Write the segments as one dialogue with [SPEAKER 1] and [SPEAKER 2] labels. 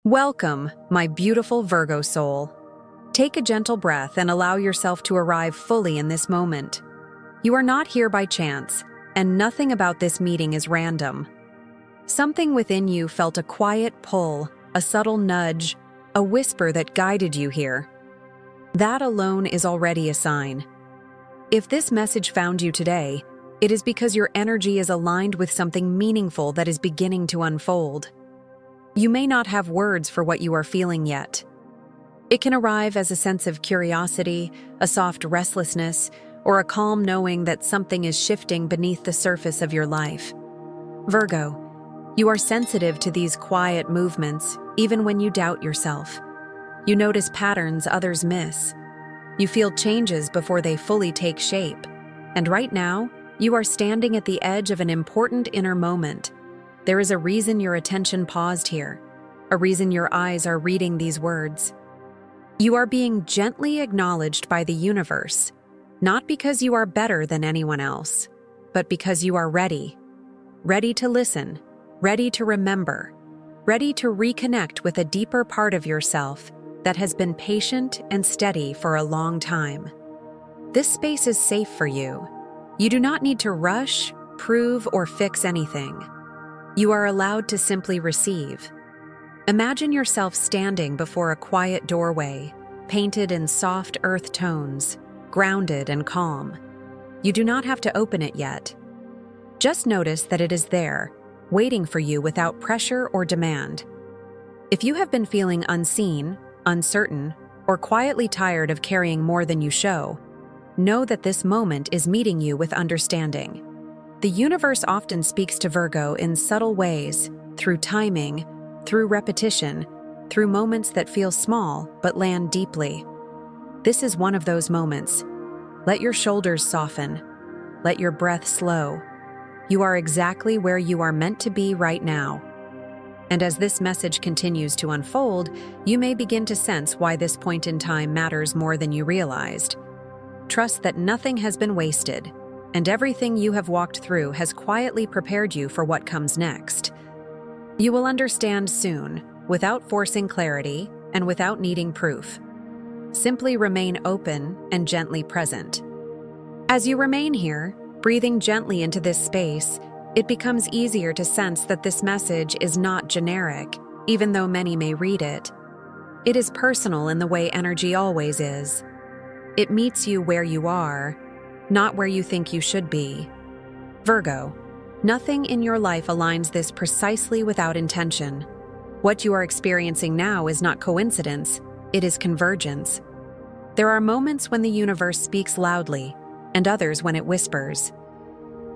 [SPEAKER 1] Welcome, my beautiful Virgo soul. Take a gentle breath and allow yourself to arrive fully in this moment. You are not here by chance, and nothing about this meeting is random. Something within you felt a quiet pull, a subtle nudge, a whisper that guided you here. That alone is already a sign. If this message found you today, it is because your energy is aligned with something meaningful that is beginning to unfold. You may not have words for what you are feeling yet. It can arrive as a sense of curiosity, a soft restlessness, or a calm knowing that something is shifting beneath the surface of your life. Virgo, you are sensitive to these quiet movements, even when you doubt yourself. You notice patterns others miss. You feel changes before they fully take shape. And right now, you are standing at the edge of an important inner moment. There is a reason your attention paused here, a reason your eyes are reading these words. You are being gently acknowledged by the universe, not because you are better than anyone else, but because you are ready. Ready to listen, ready to remember, ready to reconnect with a deeper part of yourself that has been patient and steady for a long time. This space is safe for you. You do not need to rush, prove, or fix anything. You are allowed to simply receive. Imagine yourself standing before a quiet doorway, painted in soft earth tones, grounded and calm. You do not have to open it yet. Just notice that it is there, waiting for you without pressure or demand. If you have been feeling unseen, uncertain, or quietly tired of carrying more than you show, know that this moment is meeting you with understanding. The universe often speaks to Virgo in subtle ways, through timing, through repetition, through moments that feel small but land deeply. This is one of those moments. Let your shoulders soften. Let your breath slow. You are exactly where you are meant to be right now. And as this message continues to unfold, you may begin to sense why this point in time matters more than you realized. Trust that nothing has been wasted, and everything you have walked through has quietly prepared you for what comes next. You will understand soon, without forcing clarity and without needing proof. Simply remain open and gently present. As you remain here, breathing gently into this space, it becomes easier to sense that this message is not generic, even though many may read it. It is personal in the way energy always is. It meets you where you are, not where you think you should be. Virgo, nothing in your life aligns this precisely without intention. What you are experiencing now is not coincidence, it is convergence. There are moments when the universe speaks loudly, and others when it whispers.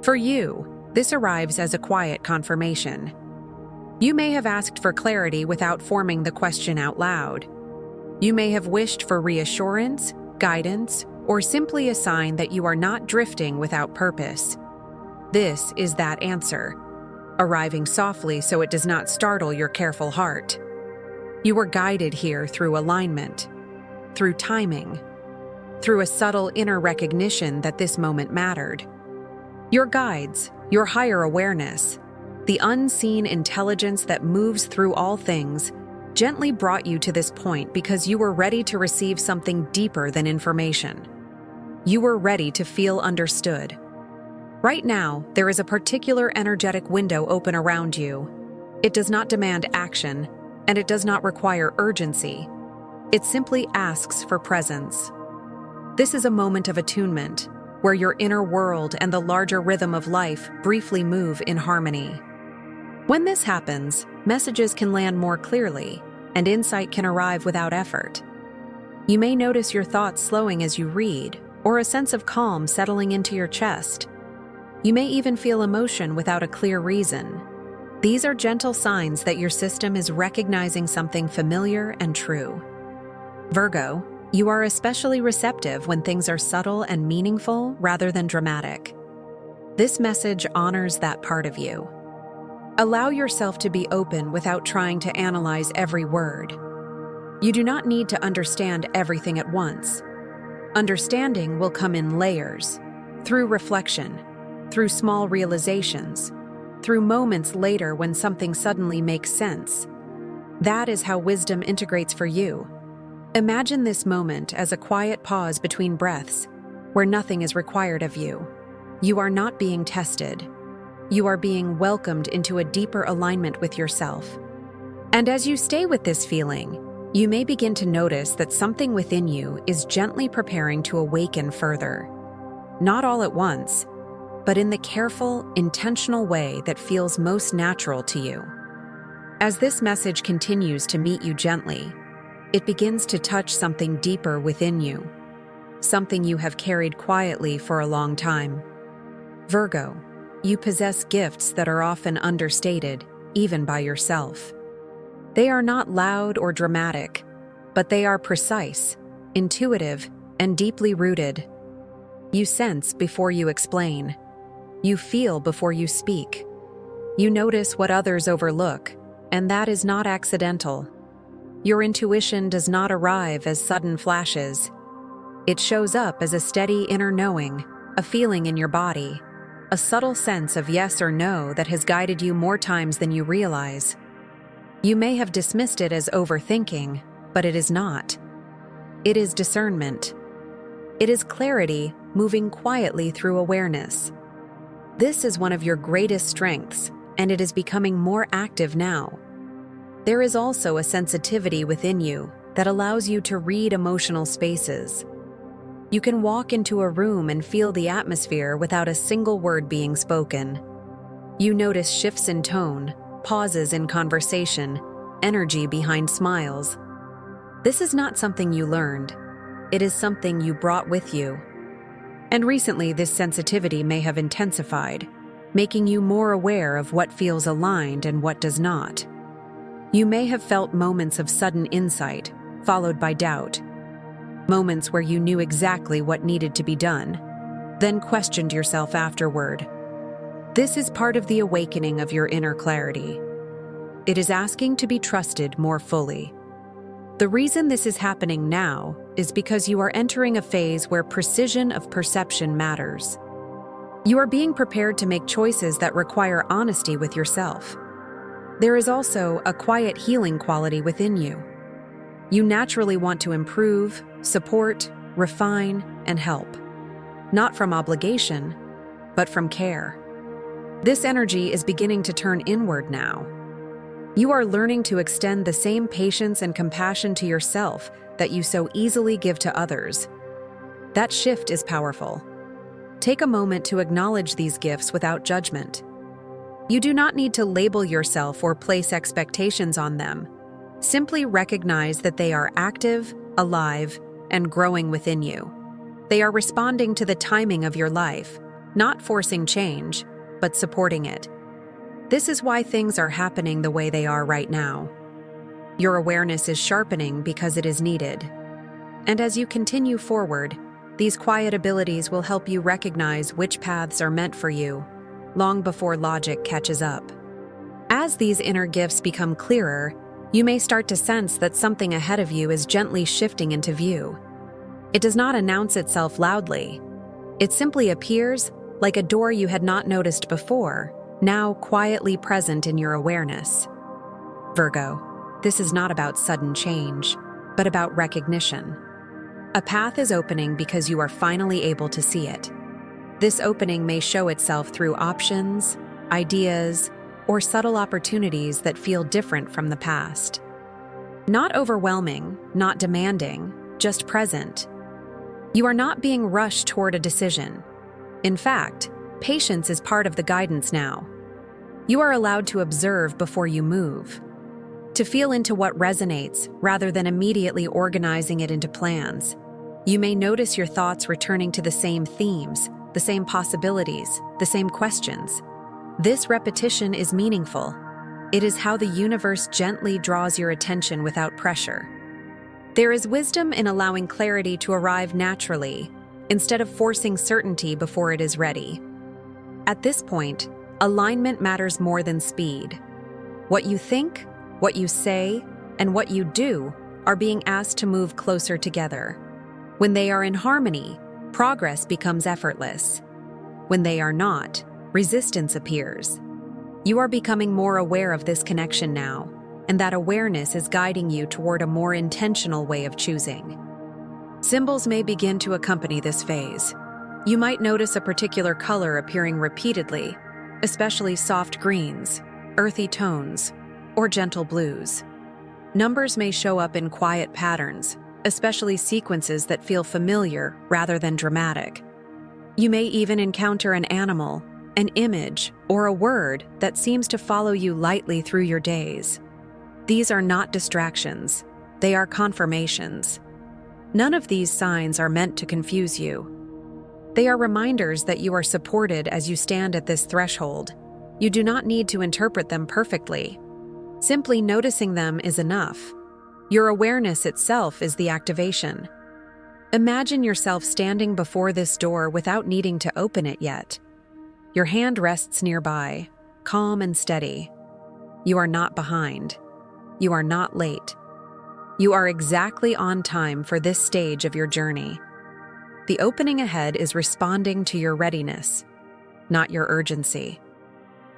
[SPEAKER 1] For you, this arrives as a quiet confirmation. You may have asked for clarity without forming the question out loud. You may have wished for reassurance, guidance, or simply a sign that you are not drifting without purpose. This is that answer, arriving softly so it does not startle your careful heart. You were guided here through alignment, through timing, through a subtle inner recognition that this moment mattered. Your guides, your higher awareness, the unseen intelligence that moves through all things, gently brought you to this point because you were ready to receive something deeper than information. You were ready to feel understood. Right now, there is a particular energetic window open around you. It does not demand action, and it does not require urgency. It simply asks for presence. This is a moment of attunement, where your inner world and the larger rhythm of life briefly move in harmony. When this happens, messages can land more clearly, and insight can arrive without effort. You may notice your thoughts slowing as you read, or a sense of calm settling into your chest. You may even feel emotion without a clear reason. These are gentle signs that your system is recognizing something familiar and true. Virgo, you are especially receptive when things are subtle and meaningful rather than dramatic. This message honors that part of you. Allow yourself to be open without trying to analyze every word. You do not need to understand everything at once. Understanding will come in layers, through reflection, through small realizations, through moments later when something suddenly makes sense. That is how wisdom integrates for you. Imagine this moment as a quiet pause between breaths, where nothing is required of you. You are not being tested. You are being welcomed into a deeper alignment with yourself. And as you stay with this feeling, you may begin to notice that something within you is gently preparing to awaken further. Not all at once, but in the careful, intentional way that feels most natural to you. As this message continues to meet you gently, it begins to touch something deeper within you, something you have carried quietly for a long time. Virgo, you possess gifts that are often understated, even by yourself. They are not loud or dramatic, but they are precise, intuitive, and deeply rooted. You sense before you explain. You feel before you speak. You notice what others overlook, and that is not accidental. Your intuition does not arrive as sudden flashes. It shows up as a steady inner knowing, a feeling in your body, a subtle sense of yes or no that has guided you more times than you realize. You may have dismissed it as overthinking, but it is not. It is discernment. It is clarity moving quietly through awareness. This is one of your greatest strengths, and it is becoming more active now. There is also a sensitivity within you that allows you to read emotional spaces. You can walk into a room and feel the atmosphere without a single word being spoken. You notice shifts in tone, pauses in conversation, energy behind smiles. This is not something you learned. It is something you brought with you. And recently, this sensitivity may have intensified, making you more aware of what feels aligned and what does not. You may have felt moments of sudden insight, followed by doubt. Moments where you knew exactly what needed to be done, then questioned yourself afterward. This is part of the awakening of your inner clarity. It is asking to be trusted more fully. The reason this is happening now is because you are entering a phase where precision of perception matters. You are being prepared to make choices that require honesty with yourself. There is also a quiet healing quality within you. You naturally want to improve, support, refine, and help. Not from obligation, but from care. This energy is beginning to turn inward now. You are learning to extend the same patience and compassion to yourself that you so easily give to others. That shift is powerful. Take a moment to acknowledge these gifts without judgment. You do not need to label yourself or place expectations on them. Simply recognize that they are active, alive, and growing within you. They are responding to the timing of your life, not forcing change, but supporting it. This is why things are happening the way they are right now. Your awareness is sharpening because it is needed. And as you continue forward, these quiet abilities will help you recognize which paths are meant for you, long before logic catches up. As these inner gifts become clearer, you may start to sense that something ahead of you is gently shifting into view. It does not announce itself loudly. It simply appears like a door you had not noticed before, now quietly present in your awareness. Virgo, this is not about sudden change, but about recognition. A path is opening because you are finally able to see it. This opening may show itself through options, ideas, or subtle opportunities that feel different from the past. Not overwhelming, not demanding, just present. You are not being rushed toward a decision. In fact, patience is part of the guidance now. You are allowed to observe before you move, to feel into what resonates rather than immediately organizing it into plans. You may notice your thoughts returning to the same themes, the same possibilities, the same questions. This repetition is meaningful. It is how the universe gently draws your attention without pressure. There is wisdom in allowing clarity to arrive naturally, instead of forcing certainty before it is ready. At this point, alignment matters more than speed. What you think, what you say, and what you do are being asked to move closer together. When they are in harmony, progress becomes effortless. When they are not, resistance appears. You are becoming more aware of this connection now. and that awareness is guiding you toward a more intentional way of choosing. Symbols may begin to accompany this phase. You might notice a particular color appearing repeatedly, especially soft greens, earthy tones, or gentle blues. Numbers may show up in quiet patterns, especially sequences that feel familiar rather than dramatic. You may even encounter an animal, an image, or a word that seems to follow you lightly through your days. These are not distractions, they are confirmations. None of these signs are meant to confuse you. They are reminders that you are supported as you stand at this threshold. You do not need to interpret them perfectly. Simply noticing them is enough. Your awareness itself is the activation. Imagine yourself standing before this door without needing to open it yet. Your hand rests nearby, calm and steady. You are not behind. You are not late. You are exactly on time for this stage of your journey. The opening ahead is responding to your readiness, not your urgency.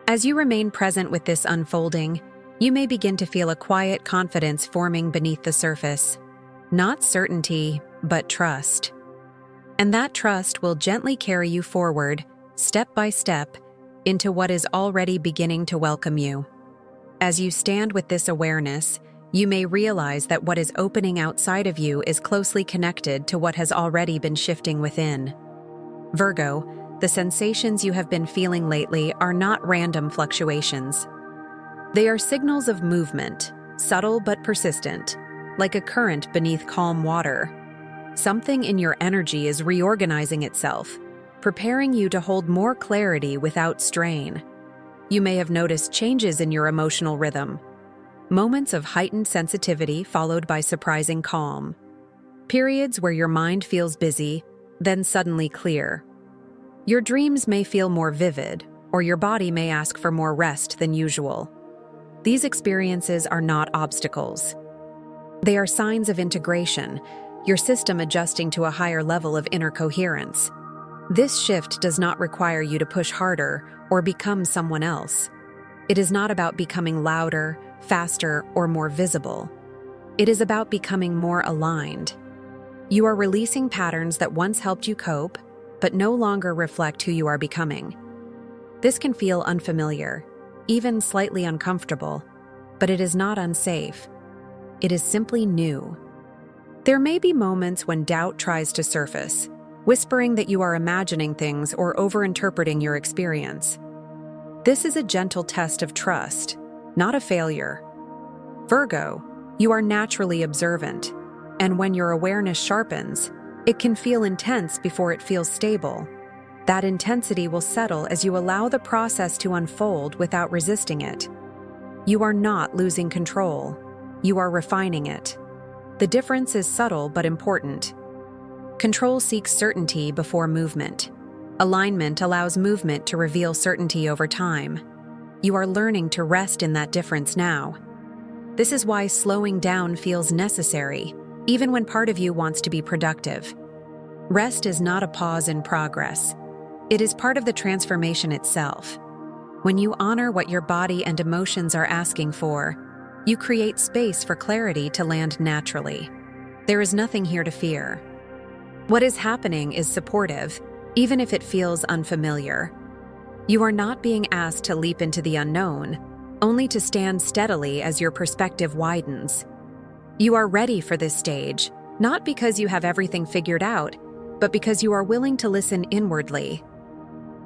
[SPEAKER 1] As you remain present with this unfolding, you may begin to feel a quiet confidence forming beneath the surface. Not certainty, but trust. And that trust will gently carry you forward, step by step, into what is already beginning to welcome you. As you stand with this awareness, you may realize that what is opening outside of you is closely connected to what has already been shifting within. Virgo, the sensations you have been feeling lately are not random fluctuations. They are signals of movement, subtle but persistent, like a current beneath calm water. Something in your energy is reorganizing itself, preparing you to hold more clarity without strain. You may have noticed changes in your emotional rhythm. Moments of heightened sensitivity followed by surprising calm. Periods where your mind feels busy, then suddenly clear. Your dreams may feel more vivid, or your body may ask for more rest than usual. These experiences are not obstacles. They are signs of integration, your system adjusting to a higher level of inner coherence. This shift does not require you to push harder or become someone else. It is not about becoming louder, faster, or more visible. It is about becoming more aligned. You are releasing patterns that once helped you cope, but no longer reflect who you are becoming. This can feel unfamiliar, even slightly uncomfortable, but it is not unsafe. It is simply new. There may be moments when doubt tries to surface, whispering that you are imagining things or overinterpreting your experience. This is a gentle test of trust, not a failure. Virgo, you are naturally observant, and when your awareness sharpens, it can feel intense before it feels stable. That intensity will settle as you allow the process to unfold without resisting it. You are not losing control. You are refining it. The difference is subtle but important. Control seeks certainty before movement. Alignment allows movement to reveal certainty over time. You are learning to rest in that difference now. This is why slowing down feels necessary, even when part of you wants to be productive. Rest is not a pause in progress. It is part of the transformation itself. When you honor what your body and emotions are asking for, you create space for clarity to land naturally. There is nothing here to fear. What is happening is supportive, even if it feels unfamiliar. You are not being asked to leap into the unknown, only to stand steadily as your perspective widens. You are ready for this stage, not because you have everything figured out, but because you are willing to listen inwardly.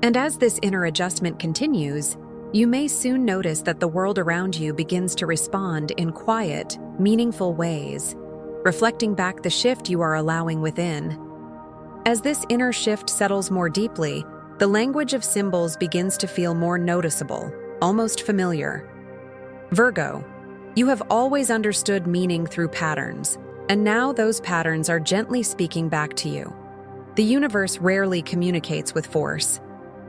[SPEAKER 1] And as this inner adjustment continues, you may soon notice that the world around you begins to respond in quiet, meaningful ways, reflecting back the shift you are allowing within. As this inner shift settles more deeply, the language of symbols begins to feel more noticeable, almost familiar. Virgo, you have always understood meaning through patterns, and now those patterns are gently speaking back to you. The universe rarely communicates with force.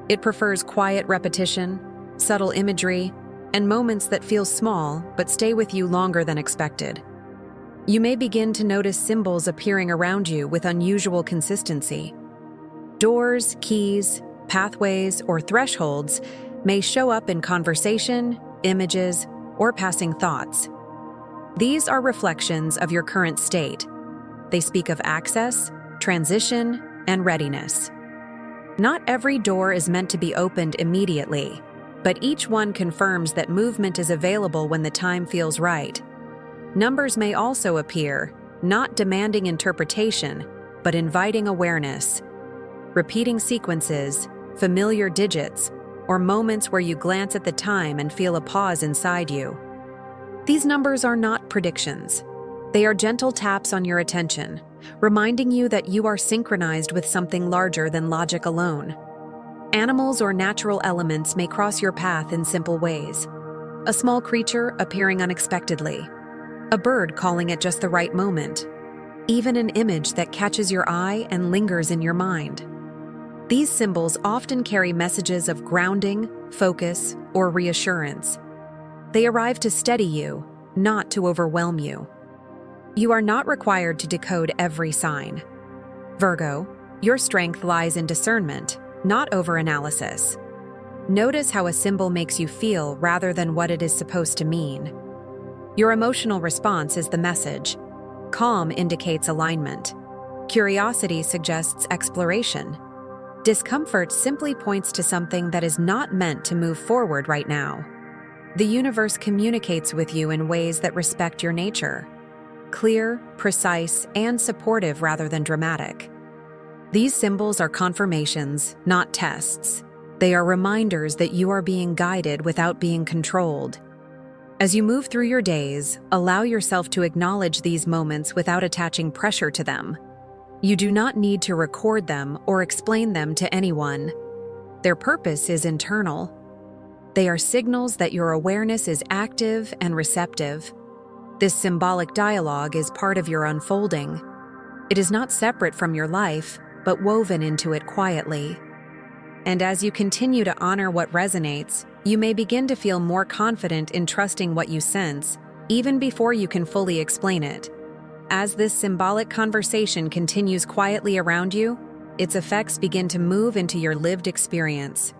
[SPEAKER 1] It prefers quiet repetition, subtle imagery, and moments that feel small but stay with you longer than expected. You may begin to notice symbols appearing around you with unusual consistency. Doors, keys, pathways, or thresholds may show up in conversation, images, or passing thoughts. These are reflections of your current state. They speak of access, transition, and readiness. Not every door is meant to be opened immediately, but each one confirms that movement is available when the time feels right. Numbers may also appear, not demanding interpretation, but inviting awareness. Repeating sequences, familiar digits, or moments where you glance at the time and feel a pause inside you. These numbers are not predictions. They are gentle taps on your attention, reminding you that you are synchronized with something larger than logic alone. Animals or natural elements may cross your path in simple ways. A small creature appearing unexpectedly, a bird calling at just the right moment, even an image that catches your eye and lingers in your mind. These symbols often carry messages of grounding, focus, or reassurance. They arrive to steady you, not to overwhelm you. You are not required to decode every sign. Virgo, your strength lies in discernment, not overanalysis. Notice how a symbol makes you feel rather than what it is supposed to mean. Your emotional response is the message. Calm indicates alignment. Curiosity suggests exploration. Discomfort simply points to something that is not meant to move forward right now. The universe communicates with you in ways that respect your nature. Clear, precise, and supportive rather than dramatic. These symbols are confirmations, not tests. They are reminders that you are being guided without being controlled. As you move through your days, allow yourself to acknowledge these moments without attaching pressure to them. You do not need to record them or explain them to anyone. Their purpose is internal. They are signals that your awareness is active and receptive. This symbolic dialogue is part of your unfolding. It is not separate from your life, but woven into it quietly. And as you continue to honor what resonates, you may begin to feel more confident in trusting what you sense, even before you can fully explain it. As this symbolic conversation continues quietly around you, its effects begin to move into your lived experience.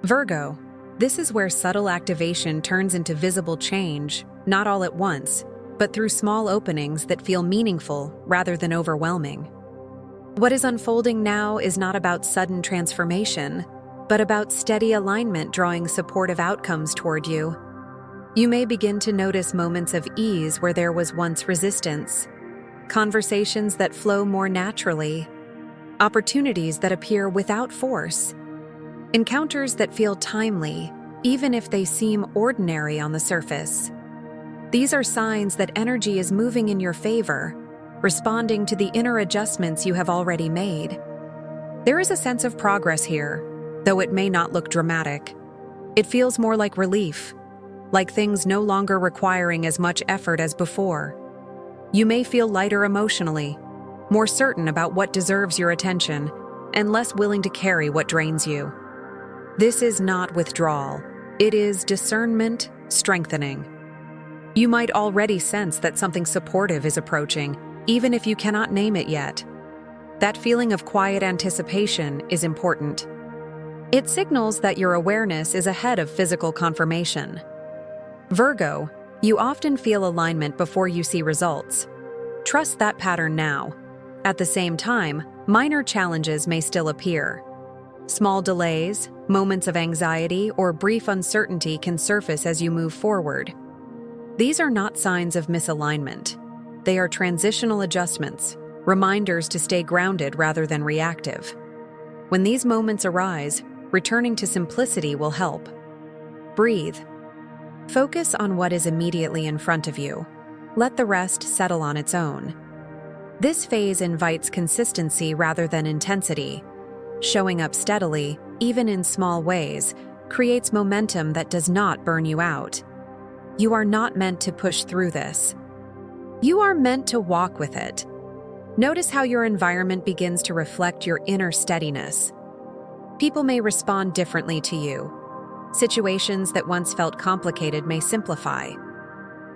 [SPEAKER 1] Virgo, this is where subtle activation turns into visible change, not all at once, but through small openings that feel meaningful rather than overwhelming. What is unfolding now is not about sudden transformation, but about steady alignment drawing supportive outcomes toward you. You may begin to notice moments of ease where there was once resistance, conversations that flow more naturally, opportunities that appear without force, encounters that feel timely, even if they seem ordinary on the surface. These are signs that energy is moving in your favor, responding to the inner adjustments you have already made. There is a sense of progress here, though it may not look dramatic. It feels more like relief, like things no longer requiring as much effort as before. You may feel lighter emotionally, more certain about what deserves your attention, and less willing to carry what drains you. This is not withdrawal. It is discernment strengthening. You might already sense that something supportive is approaching, even if you cannot name it yet. That feeling of quiet anticipation is important. It signals that your awareness is ahead of physical confirmation. Virgo, you often feel alignment before you see results. Trust that pattern now. At the same time, minor challenges may still appear. Small delays, moments of anxiety, or brief uncertainty can surface as you move forward. These are not signs of misalignment. They are transitional adjustments, reminders to stay grounded rather than reactive. When these moments arise, returning to simplicity will help. Breathe. Focus on what is immediately in front of you. Let the rest settle on its own. This phase invites consistency rather than intensity. Showing up steadily, even in small ways, creates momentum that does not burn you out. You are not meant to push through this. You are meant to walk with it. Notice how your environment begins to reflect your inner steadiness. People may respond differently to you. Situations that once felt complicated may simplify.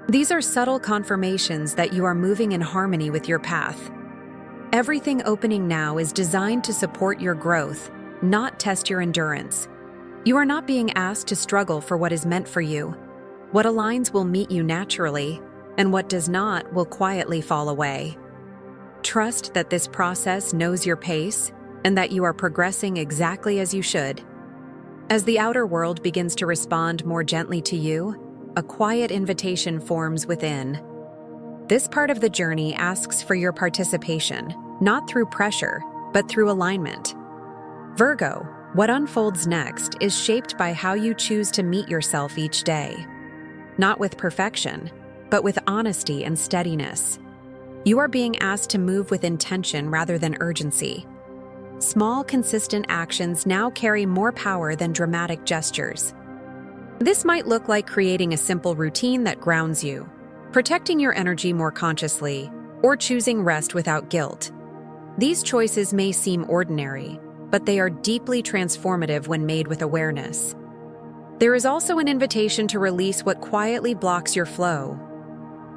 [SPEAKER 1] These are subtle confirmations that you are moving in harmony with your path. Everything opening now is designed to support your growth, not test your endurance. You are not being asked to struggle for what is meant for you. What aligns will meet you naturally. and what does not will quietly fall away. Trust that this process knows your pace and that you are progressing exactly as you should. As the outer world begins to respond more gently to you, a quiet invitation forms within. This part of the journey asks for your participation, not through pressure, but through alignment. Virgo, what unfolds next is shaped by how you choose to meet yourself each day. Not with perfection, but with honesty and steadiness. You are being asked to move with intention rather than urgency. Small, consistent actions now carry more power than dramatic gestures. This might look like creating a simple routine that grounds you, protecting your energy more consciously, or choosing rest without guilt. These choices may seem ordinary, but they are deeply transformative when made with awareness. There is also an invitation to release what quietly blocks your flow.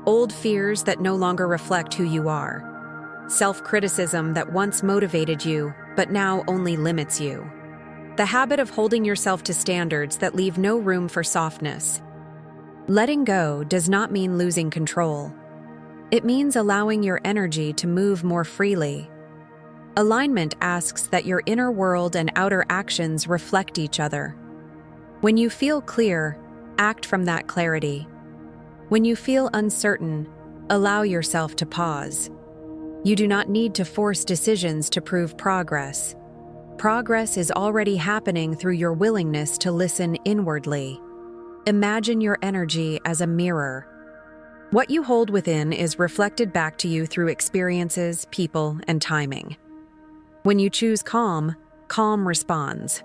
[SPEAKER 1] Old fears that no longer reflect who you are. Self-criticism that once motivated you, but now only limits you. The habit of holding yourself to standards that leave no room for softness. Letting go does not mean losing control. It means allowing your energy to move more freely. Alignment asks that your inner world and outer actions reflect each other. When you feel clear, act from that clarity. When you feel uncertain, allow yourself to pause. You do not need to force decisions to prove progress. Progress is already happening through your willingness to listen inwardly. Imagine your energy as a mirror. What you hold within is reflected back to you through experiences, people, and timing. When you choose calm, calm responds.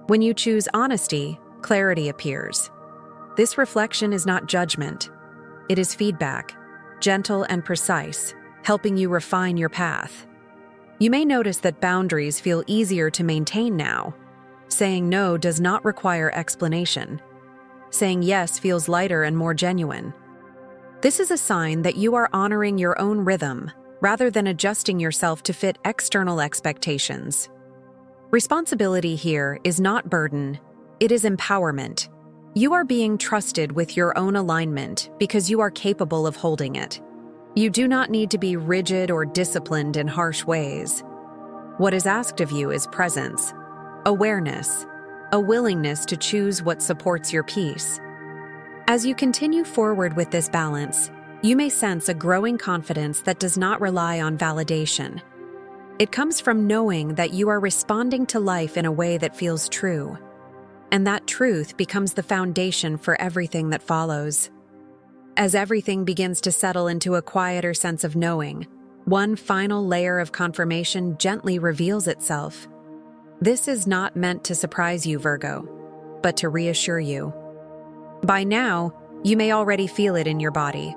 [SPEAKER 1] When you choose honesty, clarity appears. This reflection is not judgment. It is feedback, gentle and precise, helping you refine your path. You may notice that boundaries feel easier to maintain now. Saying no does not require explanation. Saying yes feels lighter and more genuine. This is a sign that you are honoring your own rhythm, rather than adjusting yourself to fit external expectations. Responsibility here is not burden, it is empowerment. You are being trusted with your own alignment because you are capable of holding it. You do not need to be rigid or disciplined in harsh ways. What is asked of you is presence, awareness, a willingness to choose what supports your peace. As you continue forward with this balance, you may sense a growing confidence that does not rely on validation. It comes from knowing that you are responding to life in a way that feels true, and that truth becomes the foundation for everything that follows. As everything begins to settle into a quieter sense of knowing, one final layer of confirmation gently reveals itself. This is not meant to surprise you, Virgo, but to reassure you. By now, you may already feel it in your body.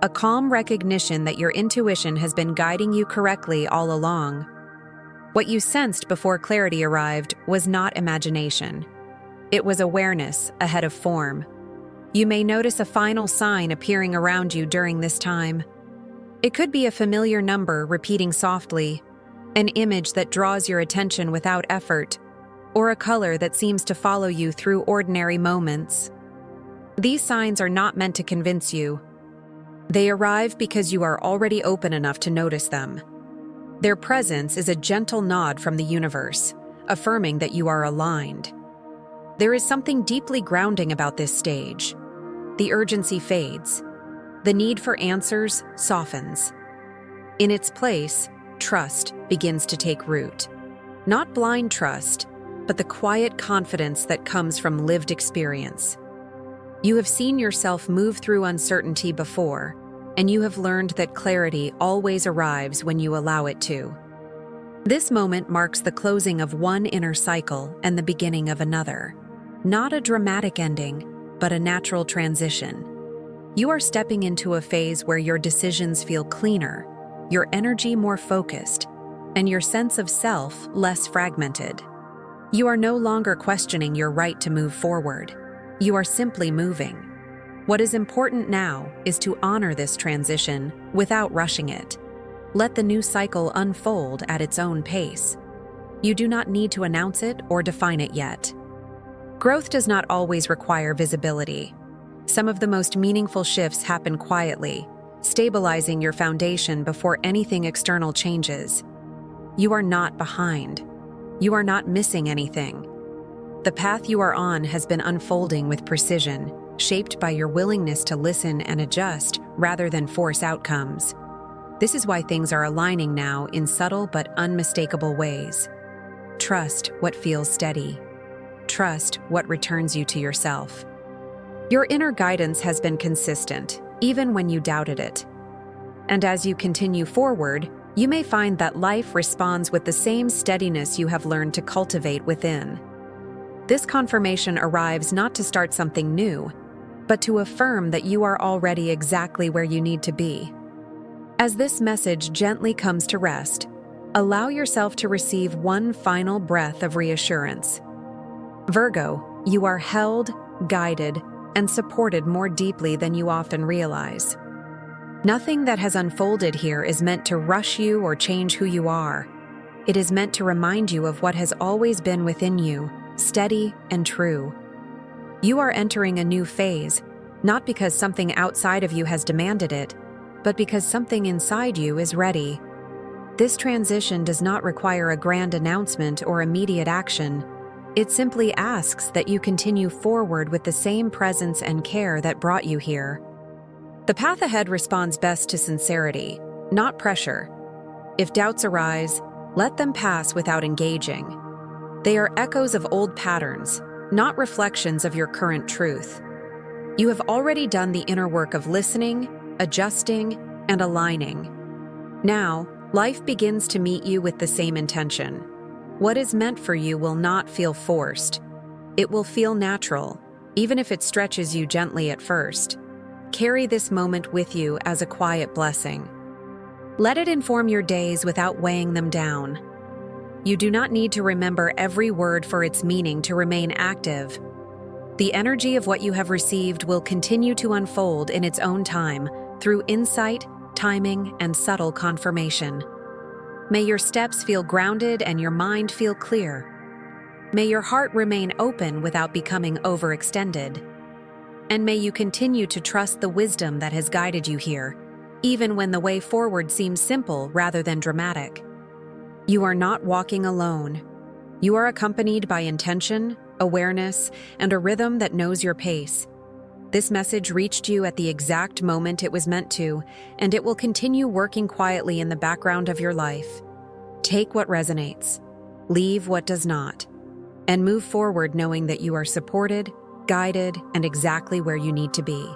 [SPEAKER 1] A calm recognition that your intuition has been guiding you correctly all along. What you sensed before clarity arrived was not imagination. It was awareness ahead of form. You may notice a final sign appearing around you during this time. It could be a familiar number repeating softly, an image that draws your attention without effort, or a color that seems to follow you through ordinary moments. These signs are not meant to convince you. They arrive because you are already open enough to notice them. Their presence is a gentle nod from the universe, affirming that you are aligned. There is something deeply grounding about this stage. The urgency fades. The need for answers softens. In its place, trust begins to take root. Not blind trust, but the quiet confidence that comes from lived experience. You have seen yourself move through uncertainty before, and you have learned that clarity always arrives when you allow it to. This moment marks the closing of one inner cycle and the beginning of another. Not a dramatic ending, but a natural transition. You are stepping into a phase where your decisions feel cleaner, your energy more focused, and your sense of self less fragmented. You are no longer questioning your right to move forward. You are simply moving. What is important now is to honor this transition without rushing it. Let the new cycle unfold at its own pace. You do not need to announce it or define it yet. Growth does not always require visibility. Some of the most meaningful shifts happen quietly, stabilizing your foundation before anything external changes. You are not behind. You are not missing anything. The path you are on has been unfolding with precision, shaped by your willingness to listen and adjust rather than force outcomes. This is why things are aligning now in subtle but unmistakable ways. Trust what feels steady. Trust what returns you to yourself. Your inner guidance has been consistent, even when you doubted it. And as you continue forward, you may find that life responds with the same steadiness you have learned to cultivate within. This confirmation arrives not to start something new, but to affirm that you are already exactly where you need to be. As this message gently comes to rest, allow yourself to receive one final breath of reassurance. Virgo, you are held, guided, and supported more deeply than you often realize. Nothing that has unfolded here is meant to rush you or change who you are. It is meant to remind you of what has always been within you, steady and true. You are entering a new phase, not because something outside of you has demanded it, but because something inside you is ready. This transition does not require a grand announcement or immediate action. It simply asks that you continue forward with the same presence and care that brought you here. The path ahead responds best to sincerity, not pressure. If doubts arise, let them pass without engaging. They are echoes of old patterns, not reflections of your current truth. You have already done the inner work of listening, adjusting, and aligning. Now, life begins to meet you with the same intention. What is meant for you will not feel forced. It will feel natural, even if it stretches you gently at first. Carry this moment with you as a quiet blessing. Let it inform your days without weighing them down. You do not need to remember every word for its meaning to remain active. The energy of what you have received will continue to unfold in its own time through insight, timing, and subtle confirmation. May your steps feel grounded and your mind feel clear. May your heart remain open without becoming overextended. And may you continue to trust the wisdom that has guided you here, even when the way forward seems simple rather than dramatic. You are not walking alone. You are accompanied by intention, awareness, and a rhythm that knows your pace. This message reached you at the exact moment it was meant to, and it will continue working quietly in the background of your life. Take what resonates, leave what does not, and move forward knowing that you are supported, guided, and exactly where you need to be.